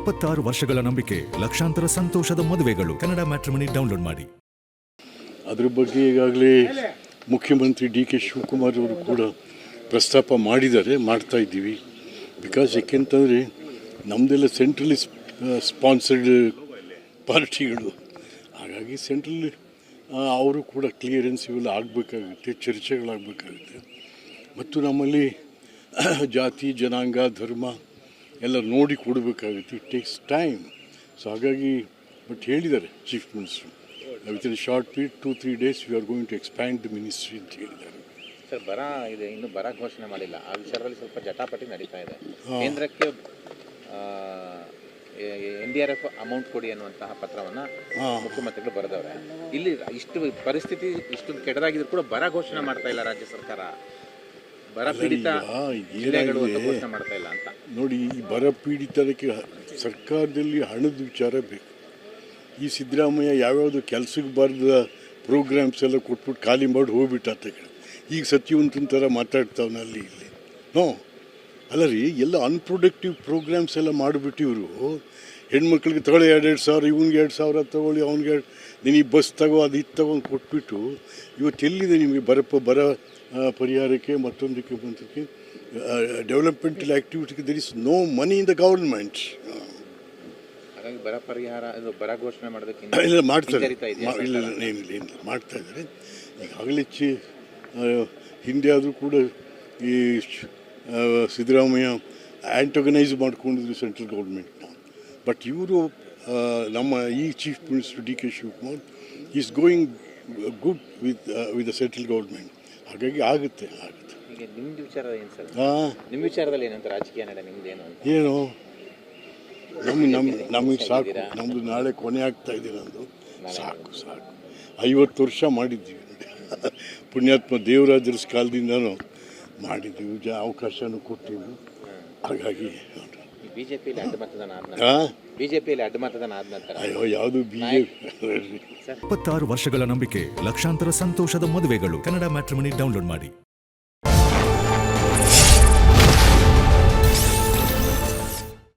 26 ವರ್ಷಗಳ ನಂಬಿಕೆ, ಲಕ್ಷಾಂತರ ಸಂತೋಷದ ಮದುವೆಗಳು. ಕನ್ನಡ ಮ್ಯಾಟ್ರಿಮನಿ ಡೌನ್ಲೋಡ್ ಮಾಡಿ. ಅದ್ರ ಬಗ್ಗೆ ಈಗಾಗಲೇ ಮುಖ್ಯಮಂತ್ರಿ ಡಿ.ಕೆ. ಶಿವಕುಮಾರ್ ಅವರು ಕೂಡ ಪ್ರಸ್ತಾಪ ಮಾಡಿದ್ದಾರೆ, ಮಾಡ್ತಾ ಇದ್ದೀವಿ. ಬಿಕಾಸ್ ಏಕೆಂತಂದರೆ ನಮ್ಮದೆಲ್ಲ ಸೆಂಟ್ರಲಿ ಸ್ಪಾನ್ಸರ್ಡ್ ಪಾರ್ಟಿಗಳು, ಹಾಗಾಗಿ ಸೆಂಟ್ರಲ್ ಅವರು ಕೂಡ ಕ್ಲಿಯರೆನ್ಸ್ ಇವೆಲ್ಲ ಆಗಬೇಕಾಗುತ್ತೆ, ಚರ್ಚೆಗಳಾಗಬೇಕಾಗುತ್ತೆ. ಮತ್ತು ನಮ್ಮಲ್ಲಿ ಜಾತಿ, ಜನಾಂಗ, ಧರ್ಮ ಎಲ್ಲ ನೋಡಿ ಕೊಡಬೇಕಾಗುತ್ತೆ. It takes time. ಸೊ ಹಾಗಾಗಿ ಬಟ್ ಹೇಳಿದ್ದಾರೆ chief minister, within short period 2-3 days we are going to expand the ministry ಅಂತ ಹೇಳಿದ್ದಾರೆ. ಸರ್, ಬರ ಇದೆ, ಇನ್ನೂ ಬರ ಘೋಷಣೆ ಮಾಡಿಲ್ಲ. ಆ ವಿಚಾರದಲ್ಲಿ ಸ್ವಲ್ಪ ಜಟಾಪಟಿ ನಡೀತಾ ಇದೆ. ಕೇಂದ್ರಕ್ಕೆ NDRF ಅಮೌಂಟ್ ಕೊಡಿ ಅನ್ನುವಂತಹ ಪತ್ರವನ್ನು ಮುಖ್ಯಮಂತ್ರಿಗಳು ಬರೆದವ್ರೆ. ಇಲ್ಲಿ ಇಷ್ಟು ಪರಿಸ್ಥಿತಿ ಇಷ್ಟು ಕೆಟ್ಟದಾಗಿದ್ರು ಕೂಡ ಬರ ಘೋಷಣೆ ಮಾಡ್ತಾ ಇಲ್ಲ ರಾಜ್ಯ ಸರ್ಕಾರ. ಬರ ಪೀಡಿತ ಜಿಲ್ಲೆಗಳು ಅಂತ ಘೋಷಣೆ ಮಾಡ್ತಾ ಇಲ್ಲ ಅಂತ ನೋಡಿ. ಈ ಬರ ಪೀಡಿತಕ್ಕೆ ಸರ್ಕಾರದಲ್ಲಿ ಹಣದ ವಿಚಾರ ಬೇಕು. ಈ ಸಿದ್ದರಾಮಯ್ಯ ಯಾವ್ಯಾವುದು ಕೆಲಸಕ್ಕೆ ಬಾರದ ಪ್ರೋಗ್ರಾಮ್ಸ್ ಎಲ್ಲ ಕೊಟ್ಬಿಟ್ಟು ಖಾಲಿ ಮಾಡಿ ಹೋಗ್ಬಿಟ್ಟ. ಈಗ ಸತ್ಯವಂತನ ಥರ ಮಾತಾಡ್ತಾವನ ಅಲ್ಲಿ ಇಲ್ಲಿ. ನೋ ಅಲ್ಲ ರೀ, ಎಲ್ಲ ಅನ್ಪ್ರೊಡಕ್ಟಿವ್ ಪ್ರೋಗ್ರಾಮ್ಸ್ ಎಲ್ಲ ಮಾಡಿಬಿಟ್ಟು ಇವರು ಹೆಣ್ಮಕ್ಳಿಗೆ ತಗೊಳ್ಳಿ 2,000 ಸಾವಿರ, ಇವ್ನಿಗೆ 2,000 ತೊಗೊಳ್ಳಿ, ಅವ್ನಿಗೆ ನೀನು ಬಸ್ ತಗೋ, ಅದು ಇದು ತಗೊಂಡು ಕೊಟ್ಬಿಟ್ಟು ಇವತ್ತು ಎಲ್ಲಿದೆ ನಿಮಗೆ ಬರ ಪರಿಹಾರಕ್ಕೆ, ಮತ್ತೊಂದಕ್ಕೆ ಬಂದಕ್ಕೆ ಡೆವಲಪ್ಮೆಂಟಲ್ ಆ್ಯಕ್ಟಿವಿಟಿಗೆ there is no money in the government. ಹಾಗಾಗಿ ಬರ ಪರಿಹಾರ ಬರ ಘೋಷಣೆ ಮಾಡೋದಕ್ಕೆ ಇಲ್ಲ ಮಾಡ್ತಾರೆ, ಏನಿಲ್ಲ ಮಾಡ್ತಾ ಇದ್ದಾರೆ. ಈಗಾಗಲೇ ಹಿಂದೆ ಆದರೂ ಕೂಡ ಈ ಸಿದ್ದರಾಮಯ್ಯ ಆ್ಯಂಟಗನೈಸ್ ಮಾಡ್ಕೊಂಡಿದ್ರು ಸೆಂಟ್ರಲ್ ಗೌರ್ಮೆಂಟ್ನ. ಬಟ್ ಇವರು ನಮ್ಮ ಈ chief minister DK. Shivakumar is going good with the central government. ಹಾಗಾಗಿ ಆಗುತ್ತೆ. ಈಗ ನಿಮ್ದು ವಿಚಾರ ಏನು ಸರ್? ನಿಮ್ಮ ವಿಚಾರದಲ್ಲಿ ಏನಂತ ರಾಜಕೀಯ ನಡೆ ನಿಮ್ದೇನು? ಏನು ನಮಗೆ ಸಾಕು. ನಮ್ಮದು ನಾಳೆ ಕೊನೆ ಆಗ್ತಾ ಇದೆ. ನಮ್ಮದು ಸಾಕು 50 ವರ್ಷ ಮಾಡಿದ್ದೀವಿ. ಪುಣ್ಯಾತ್ಮ ದೇವರಾಜರ ಕಾಲದಿಂದನೂ ಮಾಡಿದ್ದೀವಿ, ಅವಕಾಶನೂ ಕೊಟ್ಟಿದ್ದು. ಹಾಗಾಗಿ ಬಿಜೆಪಿಯಲ್ಲಿ ಅಡ್ಡ ಮತದಾನ ಆದ ನಂತರ ಅಯ್ಯೋ ಯಾವುದು ಬಿಜೆಪಿ 26 ವರ್ಷಗಳ ನಂಬಿಕೆ, ಲಕ್ಷಾಂತರ ಸಂತೋಷದ ಮದುವೆಗಳು. ಕನ್ನಡ ಮ್ಯಾಟ್ರಿಮನಿ ಡೌನ್ಲೋಡ್ ಮಾಡಿ.